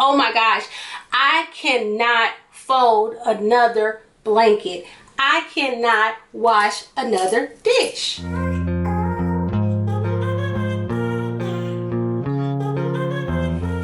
Oh my gosh, I cannot fold another blanket. I cannot wash another dish.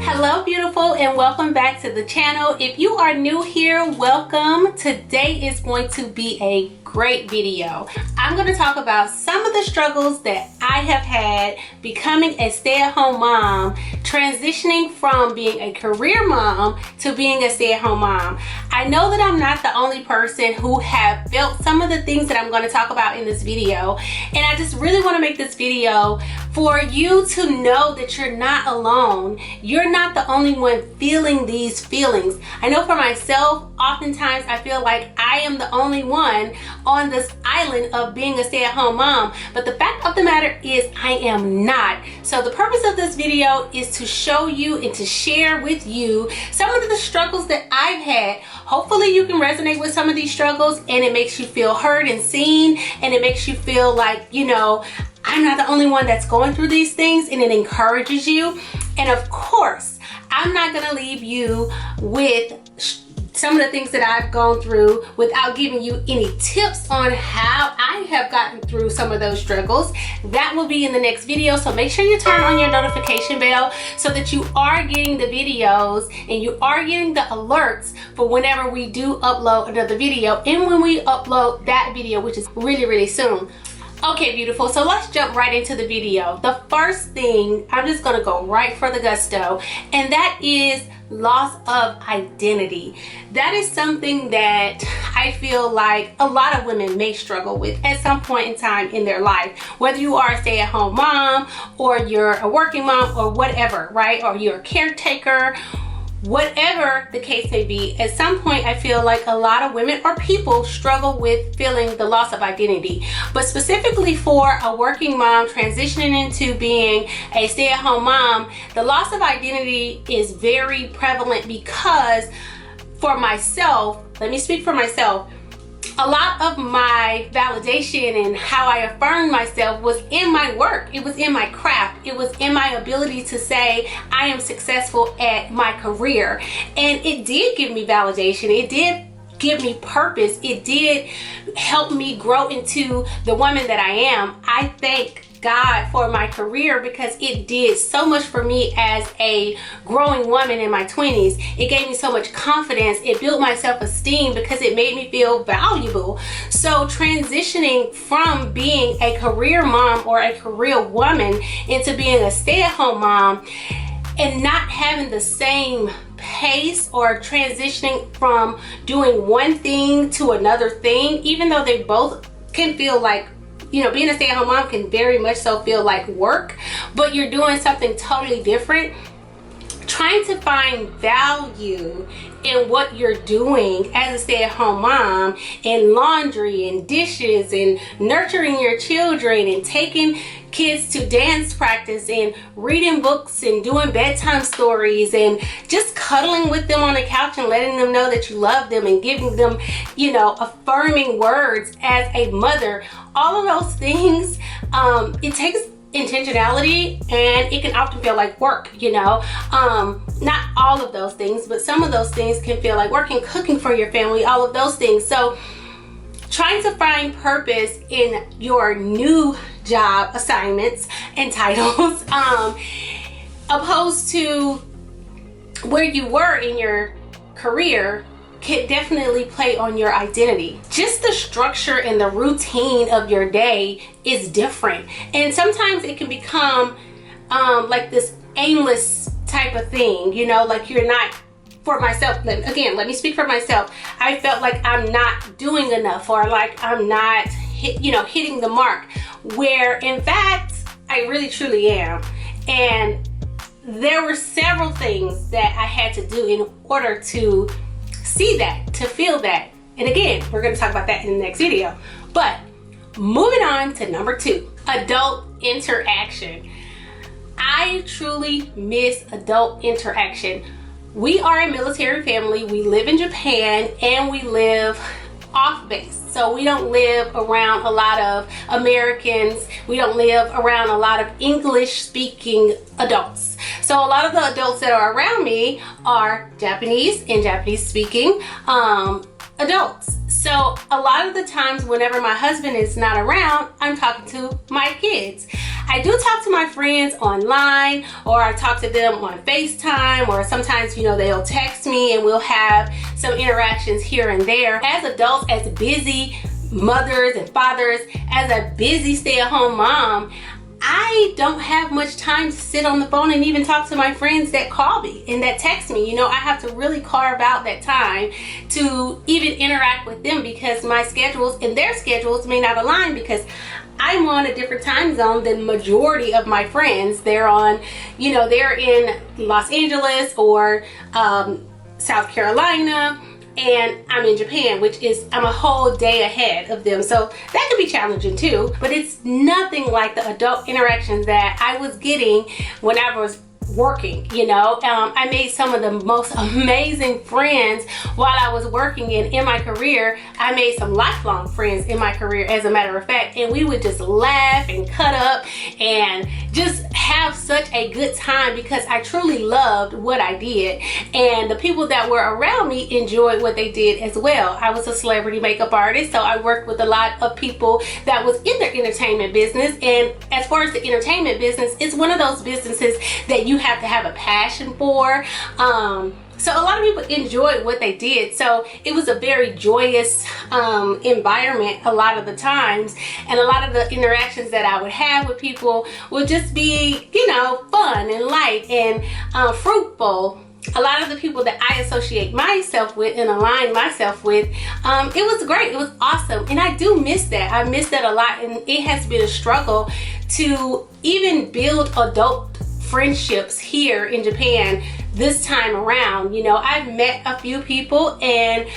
Hello beautiful, and welcome back to the channel. If you are new here, welcome. Today is going to be a great video. I'm going to talk about some of the struggles that I have had becoming a stay-at-home mom, transitioning from being a career mom to being a stay-at-home mom. I know that I'm not the only person who have felt some of the things that I'm going to talk about in this video, and I just really want to make this video for you to know that you're not alone. You're not the only one feeling these feelings. I know for myself, oftentimes I feel like I am the only one on this island of being a stay-at-home mom, but the fact of the matter is I am not. So the purpose of this video is to show you and to share with you some of the struggles that I've had. Hopefully you can resonate with some of these struggles, and it makes you feel heard and seen, and it makes you feel like, you know, I'm not the only one that's going through these things, and it encourages you. And of course, I'm not gonna leave you with some of the things that I've gone through without giving you any tips on how I have gotten through some of those struggles. That will be in the next video, so make sure you turn on your notification bell so that you are getting the videos and you are getting the alerts for whenever we do upload another video, and when we upload that video, which is really soon. Okay beautiful, so let's jump right into the video. The first thing, I'm just gonna go right for the gusto, and that is loss of identity. That is something that I feel like a lot of women may struggle with at some point in time in their life, whether you are a stay-at-home mom or you're a working mom or whatever, right? Or you're a caretaker. Whatever the case may be, at some point I feel like a lot of women or people struggle with feeling the loss of identity. But specifically for a working mom transitioning into being a stay-at-home mom, the loss of identity is very prevalent because for myself, let me speak for myself, a lot of my validation and how I affirmed myself was in my work. It was in my craft. It was in my ability to say I am successful at my career. And it did give me validation. It did give me purpose. It did help me grow into the woman that I am. I thank God for my career because it did so much for me as a growing woman in my 20s. It gave me so much confidence. It built my self-esteem because it made me feel valuable. So transitioning from being a career mom or a career woman into being a stay-at-home mom and not having the same pace, or transitioning from doing one thing to another thing, even though they both can feel like, you know, being a stay-at-home mom can very much so feel like work, but you're doing something totally different. Trying to find value in what you're doing as a stay-at-home mom, in laundry and dishes and nurturing your children and taking kids to dance practice and reading books and doing bedtime stories and just cuddling with them on the couch and letting them know that you love them and giving them, you know, affirming words as a mother. All of those things, it takes intentionality, and it can often feel like work, you know. Not all of those things, but some of those things can feel like working, cooking for your family, all of those things. So trying to find purpose in your new job assignments and titles, opposed to where you were in your career, can definitely play on your identity. Just the structure and the routine of your day is different, and sometimes it can become like this aimless type of thing, you know, like you're not, for myself, again, let me speak for myself, I felt like I'm not doing enough, or like I'm not hitting the mark, where in fact I really truly am. And there were several things that I had to do in order to see that, to feel that. And again, we're going to talk about that in the next video. But moving on to number 2, adult interaction. I truly miss adult interaction. We are a military family. We live in Japan and we live off base. So we don't live around a lot of Americans. We don't live around a lot of English speaking adults. So a lot of the adults that are around me are Japanese and Japanese speaking adults. So a lot of the times whenever my husband is not around, I'm talking to my kids. I do talk to my friends online, or I talk to them on FaceTime, or sometimes, they'll text me and we'll have some interactions here and there. As adults, as busy mothers and fathers, as a busy stay-at-home mom, I don't have much time to sit on the phone and even talk to my friends that call me and that text me. I have to really carve out that time to even interact with them, because my schedules and their schedules may not align, because I'm on a different time zone than majority of my friends. They're on, they're in Los Angeles or South Carolina, and I'm in Japan, which is, I'm a whole day ahead of them. So that can be challenging too, but it's nothing like the adult interactions that I was getting when I was working. I made some of the most amazing friends while I was working, and in my career I made some lifelong friends in my career, as a matter of fact, and we would just laugh and cut up and just have such a good time, because I truly loved what I did, and the people that were around me enjoyed what they did as well. I was a celebrity makeup artist, so I worked with a lot of people that was in the entertainment business, and as far as the entertainment business, it's one of those businesses that you have to have a passion for. So a lot of people enjoyed what they did. So it was a very joyous environment a lot of the times. And a lot of the interactions that I would have with people would just be, fun and light and fruitful. A lot of the people that I associate myself with and align myself with, it was great. It was awesome. And I do miss that. I miss that a lot. And it has been a struggle to even build adult friendships here in Japan this time around. I've met a few people, and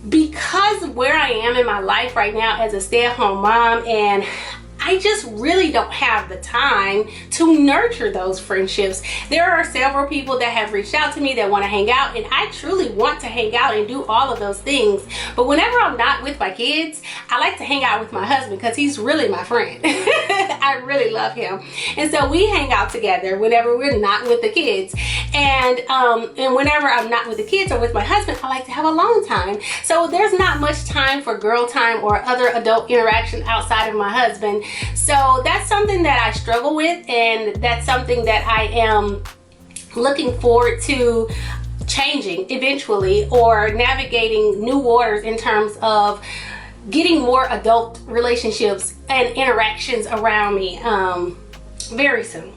because where I am in my life right now as a stay-at-home mom, and I just really don't have the time to nurture those friendships. There are several people that have reached out to me that want to hang out, and I truly want to hang out and do all of those things. But whenever I'm not with my kids, I like to hang out with my husband, because he's really my friend. I really love him. And so we hang out together whenever we're not with the kids. And whenever I'm not with the kids or with my husband, I like to have a long time. So there's not much time for girl time or other adult interaction outside of my husband. So that's something that I struggle with, and that's something that I am looking forward to changing eventually, or navigating new waters in terms of getting more adult relationships and interactions around me very soon.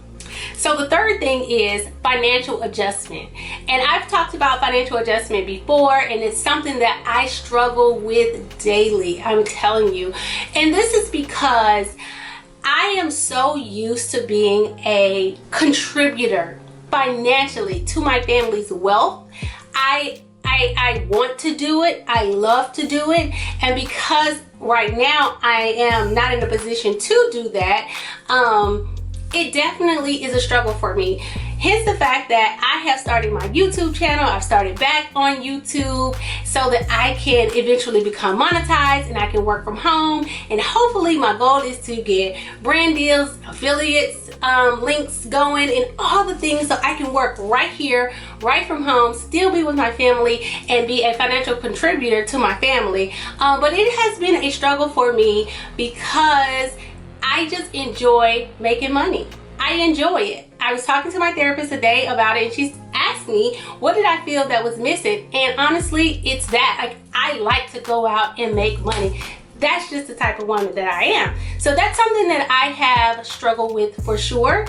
So the third thing is financial adjustment. And I've talked about financial adjustment before, and it's something that I struggle with daily, I'm telling you. And this is because I am so used to being a contributor financially to my family's wealth. I want to do it. I love to do it. And because right now I am not in a position to do that, it definitely is a struggle for me. Hence the fact that I have started my YouTube channel. I've started back on YouTube so that I can eventually become monetized and I can work from home. And hopefully my goal is to get brand deals, affiliates, links going, and all the things, so I can work right here, right from home, still be with my family, and be a financial contributor to my family. But it has been a struggle for me because I just enjoy making money. I enjoy it. I was talking to my therapist today about it, and she asked me, what did I feel that was missing? And honestly, it's that. Like, I like to go out and make money. That's just the type of woman that I am. So that's something that I have struggled with for sure.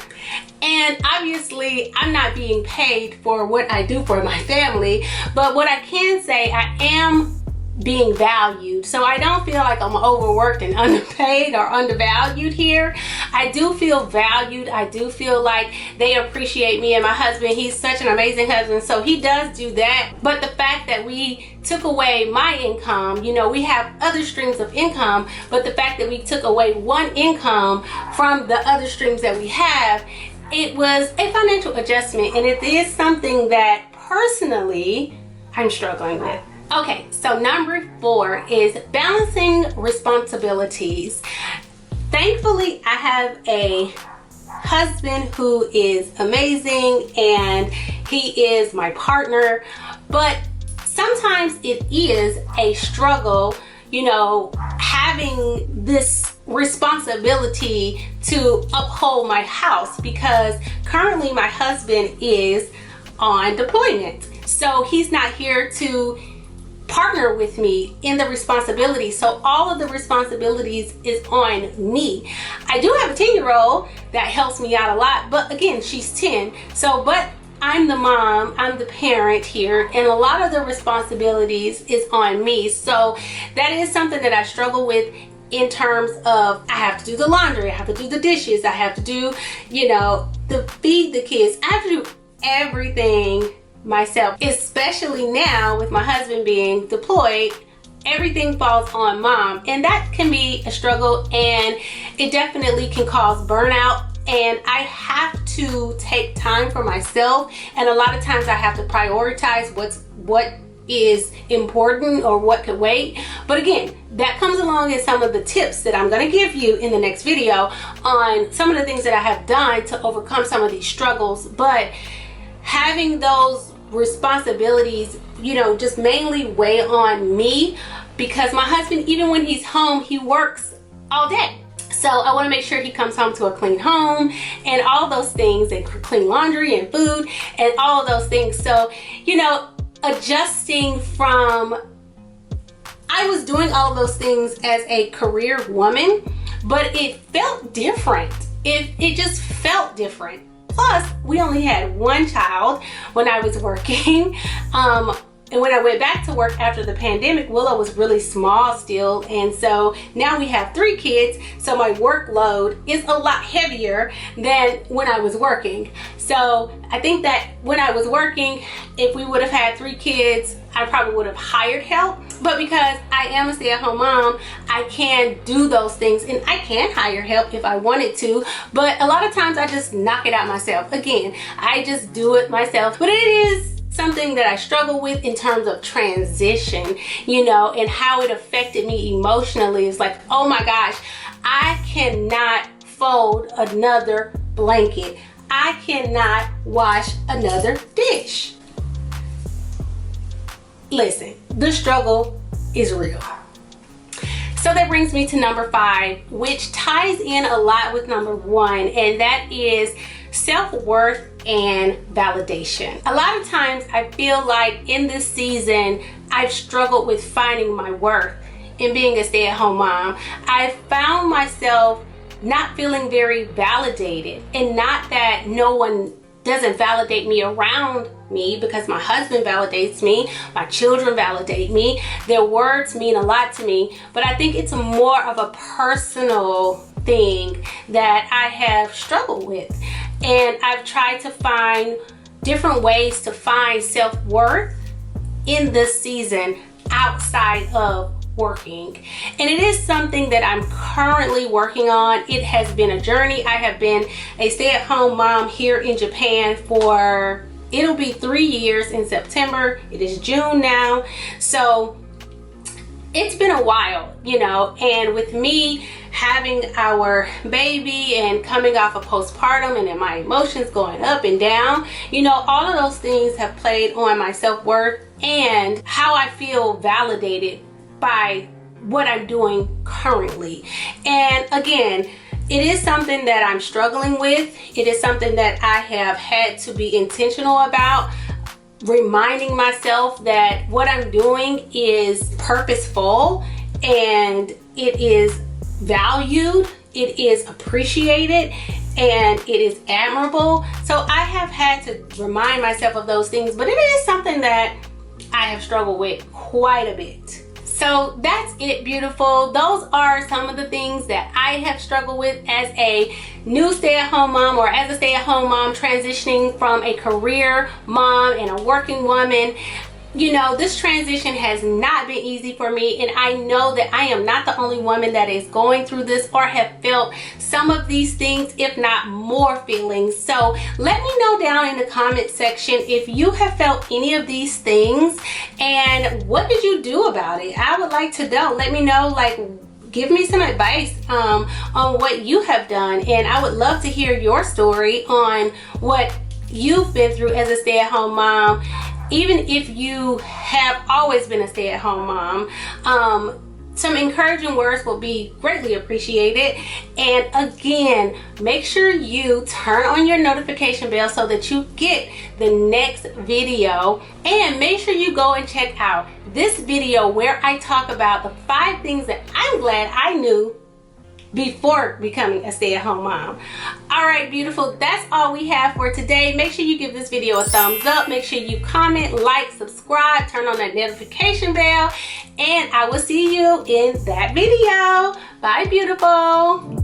And obviously, I'm not being paid for what I do for my family, but what I can say, I am being valued. So I don't feel like I'm overworked and underpaid or undervalued here. I do feel valued. I do feel like they appreciate me, and my husband, he's such an amazing husband, so he does do that. But the fact that we took away my income, you know, we have other streams of income, but the fact that we took away one income from the other streams that we have, it was a financial adjustment, and it is something that personally I'm struggling with. Okay, so number 4 is balancing responsibilities. Thankfully, I have a husband who is amazing and he is my partner, but sometimes it is a struggle, you know, having this responsibility to uphold my house, because currently my husband is on deployment. So he's not here to partner with me in the responsibility. So all of the responsibilities is on me. I do have a 10-year-old that helps me out a lot, but again, she's 10. So, but I'm the mom, I'm the parent here, and a lot of the responsibilities is on me. So that is something that I struggle with in terms of I have to do the laundry, I have to do the dishes, I have to do, you know, to feed the kids. I have to do everything myself, especially now with my husband being deployed. Everything falls on mom, and that can be a struggle, and it definitely can cause burnout. And I have to take time for myself, and a lot of times I have to prioritize what is important or what could wait. But again, that comes along in some of the tips that I'm going to give you in the next video on some of the things that I have done to overcome some of these struggles. But having those responsibilities, you know, just mainly weigh on me, because my husband, even when he's home, he works all day. So I want to make sure he comes home to a clean home and all those things, and clean laundry and food and all of those things. So, you know, adjusting from, I was doing all of those things as a career woman, but it felt different. It just felt different. Plus, we only had one child when I was working. And when I went back to work after the pandemic, Willow was really small still. And so now we have 3 kids. So my workload is a lot heavier than when I was working. So I think that when I was working, if we would have had 3 kids, I probably would have hired help. But because I am a stay-at-home mom, I can do those things, and I can hire help if I wanted to. But a lot of times I just knock it out myself. Again, I just do it myself. But it is something that I struggle with in terms of transition, you know, and how it affected me emotionally. It's like, oh my gosh, I cannot fold another blanket. I cannot wash another dish. Listen, the struggle is real. So that brings me to number 5, which ties in a lot with number 1, and that is self-worth and validation. A lot of times I feel like in this season I've struggled with finding my worth in being a stay-at-home mom. I found myself not feeling very validated, and not that no one doesn't validate me around me, because my husband validates me, my children validate me, their words mean a lot to me, but I think it's more of a personal thing that I have struggled with. And I've tried to find different ways to find self-worth in this season outside of working. And it is something that I'm currently working on. It has been a journey. I have been a stay-at-home mom here in Japan for, it'll be 3 years in September. It is June now. So it's been a while, you know, and with me having our baby and coming off of postpartum, and then my emotions going up and down, you know, all of those things have played on my self-worth and how I feel validated by what I'm doing currently. And again, it is something that I'm struggling with. It is something that I have had to be intentional about, reminding myself that what I'm doing is purposeful and it is valued, it is appreciated, and it is admirable. So I have had to remind myself of those things, but it is something that I have struggled with quite a bit. So that's it, beautiful. Those are some of the things that I have struggled with as a new stay-at-home mom, or as a stay-at-home mom transitioning from a career mom and a working woman. You know, this transition has not been easy for me, and I know that I am not the only woman that is going through this or have felt some of these things, if not more feelings. So let me know down in the comment section if you have felt any of these things, And what did you do about it? I would like to know. Let me know, like, give me some advice on what you have done, and I would love to hear your story on what you've been through as a stay-at-home mom, even if you have always been a stay-at-home mom. Some encouraging words will be greatly appreciated. And again, make sure you turn on your notification bell so that you get the next video. And make sure you go and check out this video where I talk about the 5 things that I'm glad I knew before becoming a stay-at-home mom. All right, beautiful, that's all we have for today. Make sure you give this video a thumbs up. Make sure you comment, like, subscribe, turn on that notification bell, and I will see you in that video. Bye, beautiful.